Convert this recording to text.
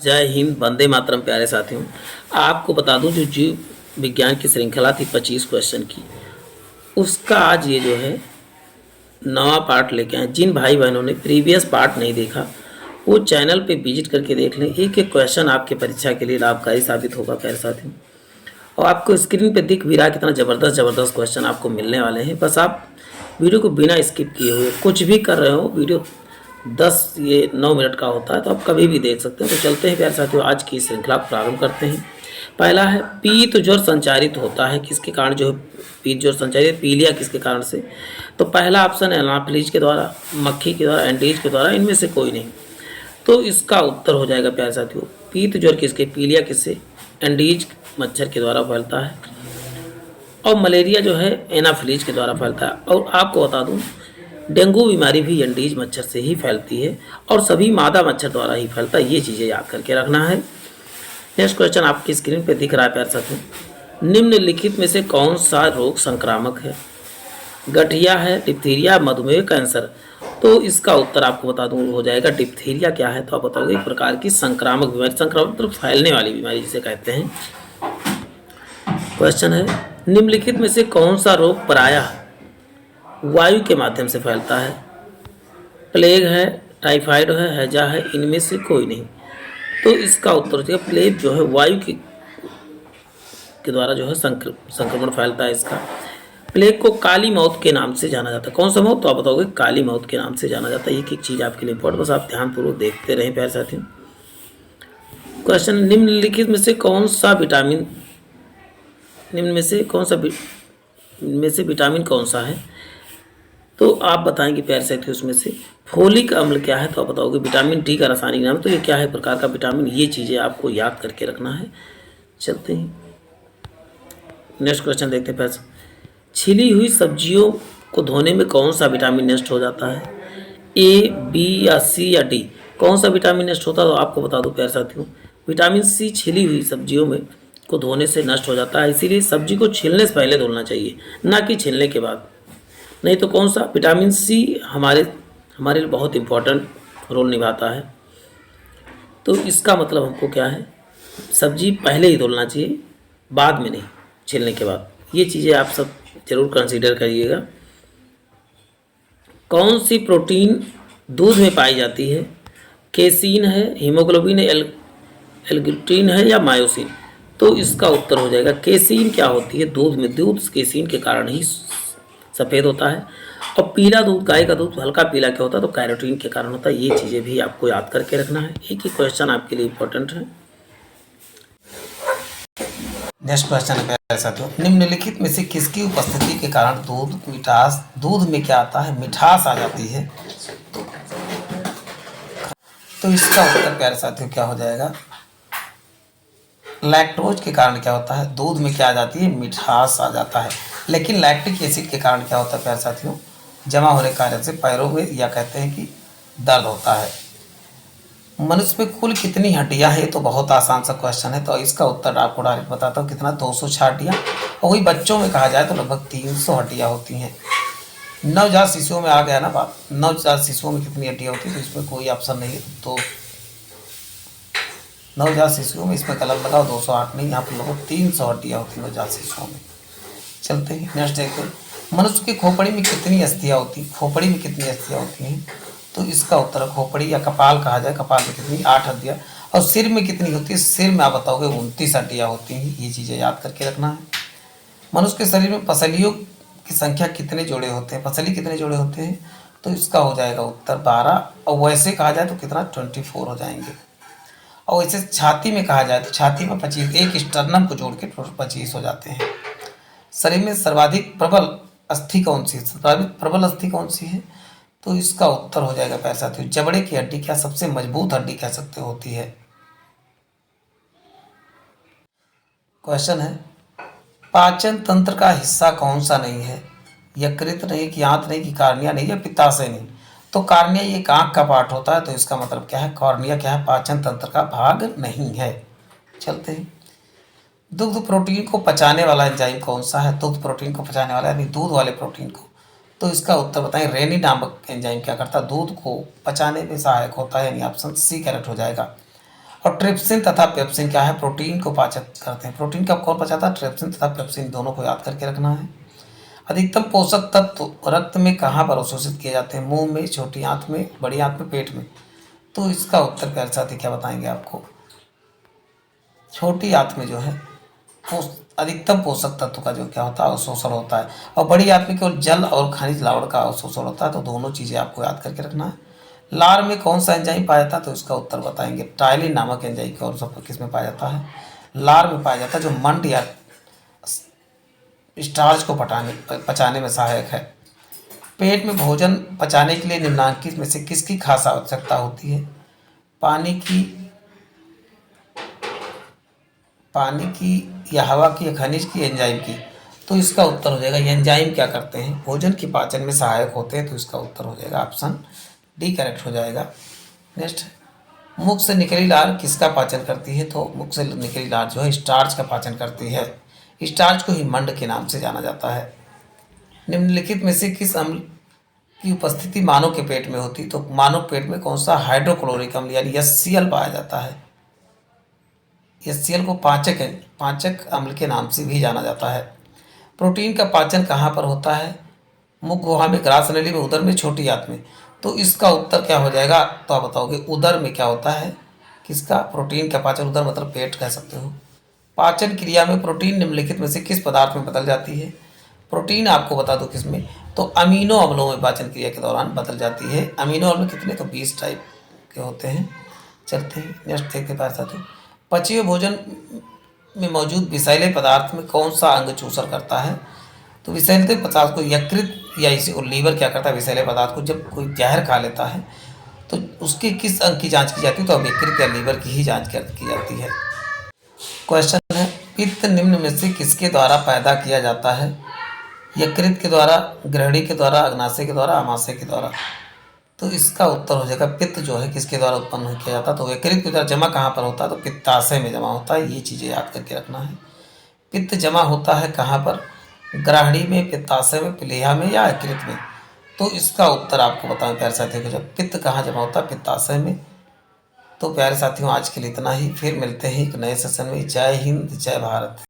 जय हिंद, वंदे मातरम। प्यारे साथियों, आपको बता दूं जो जीव विज्ञान की श्रृंखला थी 25 क्वेश्चन की, उसका आज ये जो है नवा पार्ट लेके आए। जिन भाई बहनों ने प्रीवियस पार्ट नहीं देखा वो चैनल पे विजिट करके देख लें। एक एक क्वेश्चन आपके परीक्षा के लिए लाभकारी साबित होगा प्यारे साथियों। और आपको स्क्रीन पे दिख भी रहा कितना ज़बरदस्त ज़बरदस्त क्वेश्चन आपको मिलने वाले हैं। बस आप वीडियो को बिना स्किप किए हुए कुछ भी कर रहे हो, वीडियो 9 मिनट का होता है तो आप कभी भी देख सकते हैं। तो चलते हैं प्यारे साथियों, आज की श्रृंखला प्रारंभ करते हैं। पहला है पीत ज्वर संचारित होता है किसके कारण, जो है पीत ज्वर संचारित पीलिया किसके कारण से। तो पहला ऑप्शन है एनाफिलीज के द्वारा, मक्खी के द्वारा, एंडीज के द्वारा, इनमें से कोई नहीं। तो इसका उत्तर हो जाएगा प्यारे साथियों पीत ज्वर किसके, पीलिया किससे, एंडीज मच्छर के द्वारा फैलता है। और मलेरिया जो है एनाफिलीज के द्वारा फैलता है। और आपको बता दूं डेंगू बीमारी भी एंडीज मच्छर से ही फैलती है और सभी मादा मच्छर द्वारा ही फैलता है। ये चीज़ें याद करके रखना है। नेक्स्ट क्वेश्चन आपकी स्क्रीन पे दिख रहा है प्यारे साथियों, निम्नलिखित में से कौन सा रोग संक्रामक है। गठिया है, डिप्थीरिया, मधुमेह, कैंसर। तो इसका उत्तर आपको बता दूं हो जाएगा डिप्थीरिया। क्या है तो आप बताओगे, एक प्रकार की संक्रामक बीमारी, संक्रामक मतलब फैलने वाली बीमारी जिसे कहते हैं। क्वेश्चन है निम्नलिखित में से कौन सा रोग प्रायः वायु के माध्यम से फैलता है। प्लेग है, टाइफाइड है, हैजा है, इनमें से कोई नहीं। तो इसका उत्तर हो जाएगा प्लेग जो है वायु के द्वारा जो है संक्रमण फैलता है। इसका प्लेग को काली मौत के नाम से जाना जाता है। कौन सा मौत तो आप बताओगे, काली मौत के नाम से जाना जाता है। एक एक चीज़ आपके लिए इंपॉर्टेंट, बस आप ध्यानपूर्वक देखते रहें प्यारे साथियों। क्वेश्चन निम्नलिखित में से कौन सा विटामिन, निम्न में से विटामिन कौन सा है। तो आप बताएंगे प्यारे साथियों उसमें से फोलिक अम्ल क्या है तो आप बताओगे विटामिन डी का रासायनिक नाम। तो ये क्या है प्रकार का विटामिन, ये चीज़ें आपको याद करके रखना है। चलते हैं नेक्स्ट क्वेश्चन देखते हैं। प्यारे छिली हुई सब्जियों को धोने में कौन सा विटामिन नष्ट हो जाता है। ए, बी या सी या डी, कौन सा विटामिन नष्ट होता है तो आपको बता दो प्यारे साथियों विटामिन सी छिली हुई सब्जियों में को धोने से नष्ट हो जाता है। इसीलिए सब्जी को छीलने से पहले धुलना चाहिए, ना कि छीलने के बाद। नहीं तो कौन सा विटामिन सी हमारे लिए बहुत इम्पोर्टेंट रोल निभाता है। तो इसका मतलब हमको क्या है, सब्जी पहले ही धुलना चाहिए, बाद में नहीं, छीलने के बाद। ये चीज़ें आप सब जरूर कंसीडर करिएगा। कौन सी प्रोटीन दूध में पाई जाती है। केसीन है, हीमोग्लोबिन है, एल्ग्लूटिन है या मायोसिन। तो इसका उत्तर हो जाएगा केसीन। क्या होती है, दूध में, दूध केसीन के कारण ही सफ़ेद होता है। और पीला दूध, गाय का दूध हल्का पीला क्या होता है तो कैरोटीन के कारण होता है। ये चीज़ें भी आपको याद करके रखना है। एक ही क्वेश्चन आपके लिए इंपॉर्टेंट है। नेक्स्ट क्वेश्चन है प्यारे साथियों, निम्नलिखित में से किसकी उपस्थिति के कारण दूध में क्या आता है, मिठास आ जाती है। तो इसका उत्तर प्यारे साथियों क्या हो जाएगा, लैक्टोज के कारण क्या होता है, दूध में क्या आ जाती है, मिठास आ जाता है। लेकिन लैक्टिक एसिड के कारण क्या होता है प्यारे साथियों, जमा होने के कारण से पैरों में या कहते हैं कि दर्द होता है। मनुष्य में कुल कितनी हड्डियां हैं, तो बहुत आसान सा क्वेश्चन है। तो इसका उत्तर आपको डायरेक्ट बताता हूँ, कितना 206 हड्डियाँ। और वही बच्चों में कहा जाए तो लगभग 300 हड्डियाँ होती हैं। नवजात शिशुओं में आ गया ना बात, नवजात शिशुओं में कितनी हड्डियाँ होती है तो इसमें कोई ऑप्शन नहीं है। तो नवजात शिशुओं में इसमें कलम लगाओ, 208 नहीं, यहाँ पर लगभग 300 हड्डियाँ होती हैं नवजात शिशुओं में। चलते हैं नेक्स्ट देखते हैं, मनुष्य की खोपड़ी में कितनी अस्थियाँ होती हैं, खोपड़ी में कितनी अस्थियाँ होती हैं। तो इसका उत्तर खोपड़ी या कपाल कहा जाए, कपाल में कितनी, 8 हड्डियाँ। और सिर में कितनी होती है, सिर में आप बताओगे 29 हड्डियाँ होती हैं। ये चीज़ें याद करके रखना है। मनुष्य के शरीर में पसलियों की संख्या कितने जोड़े होते हैं, पसली कितने जोड़े होते हैं। तो इसका हो जाएगा उत्तर 12। और वैसे कहा जाए तो कितना, 24 हो जाएंगे। और वैसे छाती में कहा जाए तो छाती में 25, एक स्टर्नम को जोड़ के 25 हो जाते हैं। शरीर में सर्वाधिक प्रबल अस्थि कौन सी है, सर्वाधिक प्रबल अस्थि कौन सी है। तो इसका उत्तर हो जाएगा प्यारे साथियों जबड़े की हड्डी, क्या सबसे मजबूत हड्डी कह सकते होती है। क्वेश्चन है पाचन तंत्र का हिस्सा कौन सा नहीं है, यकृत नहीं, कि आंत नहीं, कि कार्निया नहीं, या पित्ताशय नहीं। तो कार्निया ये आंख का पार्ट होता है। तो इसका मतलब क्या है, कॉर्निया क्या है, पाचन तंत्र का भाग नहीं है। चलते हैं, दुग्ध प्रोटीन को पचाने वाला एंजाइम कौन सा है, दुग्ध प्रोटीन को पचाने वाला यानी दूध वाले प्रोटीन को। तो इसका उत्तर बताएं, रेनी नामक एंजाइम क्या करता है, दूध को पचाने में सहायक होता है, यानी ऑप्शन सी करेक्ट हो जाएगा। और ट्रिप्सिन तथा पेप्सिन क्या है, प्रोटीन को पाचक करते हैं। प्रोटीन का कौन पचाता है, ट्रिप्सिन तथा पेप्सिन, दोनों को याद करके रखना है। अधिकतम पोषक तत्व रक्त में कहाँ पर अवशोषित किए जाते हैं, मुंह में, छोटी आंत में, बड़ी आंत में, पेट में। तो इसका उत्तर प्यारे साथी क्या बताएंगे आपको, छोटी आंत में जो है अधिकतम पोषक तत्व का जो क्या होता है अवशोषण होता है, और बड़ी आंत में केवल जल और खनिज लवण का अवशोषण होता है। तो दोनों चीज़ें आपको याद करके रखना है। लार में कौन सा एंजाइम पाया जाता है, तो इसका उत्तर बताएंगे, टाइलिन नामक एंजाइम कौन सा किस में पाया जाता है, लार में पाया जाता है, जो मंड या स्टार्च को पचाने में सहायक है। पेट में भोजन पचाने के लिए निम्नलिखित में से किसकी खास आवश्यकता होती है, पानी की या हवा की या खनिज की, एंजाइम की। तो इसका उत्तर हो जाएगा, एंजाइम क्या करते हैं, भोजन की पाचन में सहायक होते हैं। तो इसका उत्तर हो जाएगा ऑप्शन डी करेक्ट हो जाएगा। नेक्स्ट, मुख से निकली लार किसका पाचन करती है, तो मुख से निकली लार जो है स्टार्च का पाचन करती है। स्टार्च को ही मंड के नाम से जाना जाता है। निम्नलिखित में से किस अम्ल की उपस्थिति मानव के पेट में होती, तो मानव पेट में कौन सा हाइड्रोक्लोरिक अम्ल यानी HCl पाया जाता है। HCl को पाचक अम्ल के नाम से भी जाना जाता है। प्रोटीन का पाचन कहाँ पर होता है, मुख गुहा में, ग्रास नली में, उदर में, छोटी आंत में। तो इसका उत्तर क्या हो जाएगा, तो आप बताओगे उदर में क्या होता है, किसका, प्रोटीन का पाचन, उदर मतलब पेट कह सकते हो। पाचन क्रिया में प्रोटीन निम्नलिखित में से किस पदार्थ में बदल जाती है, प्रोटीन आपको बता दो किस में, तो अमीनो अम्लों में पाचन क्रिया के दौरान बदल जाती है। अमीनो अम्ल कितने, तो 20 टाइप के होते हैं। चलते हैं नेक्स्ट देखते हैं साथियों, पचे हुए भोजन में मौजूद विषैले पदार्थ में कौन सा अंग चूसर करता है, तो विषैले पदार्थ को यकृत या इसे और लीवर क्या करता है, विषैले पदार्थ को जब कोई जहर खा लेता है तो उसके किस अंग की जांच की जाती है, तो अब यकृत या लीवर की ही जांच की जाती है। क्वेश्चन है, पित्त निम्न में से किसके द्वारा पैदा किया जाता है, यकृत के द्वारा, ग्रहणी के द्वारा, अग्नाशय के द्वारा, आमाशय के द्वारा। तो इसका उत्तर हो जाएगा, पित्त जो है किसके द्वारा उत्पन्न किया जाता है, तो यकृत के द्वारा जमा कहाँ पर होता है, तो पित्ताशय में जमा होता है। ये चीज़ें याद करके रखना है। पित्त जमा होता है कहाँ पर, ग्राहणी में, पित्ताशय में, प्लीहा में या यकृत में। तो इसका उत्तर आपको बताएं प्यारे साथियों को, जब पित्त कहाँ जमा होता है, पित्ताशय में। तो प्यारे साथियों आज के लिए इतना ही, फिर मिलते हैं एक नए सेशन में। जय हिंद, जय भारत।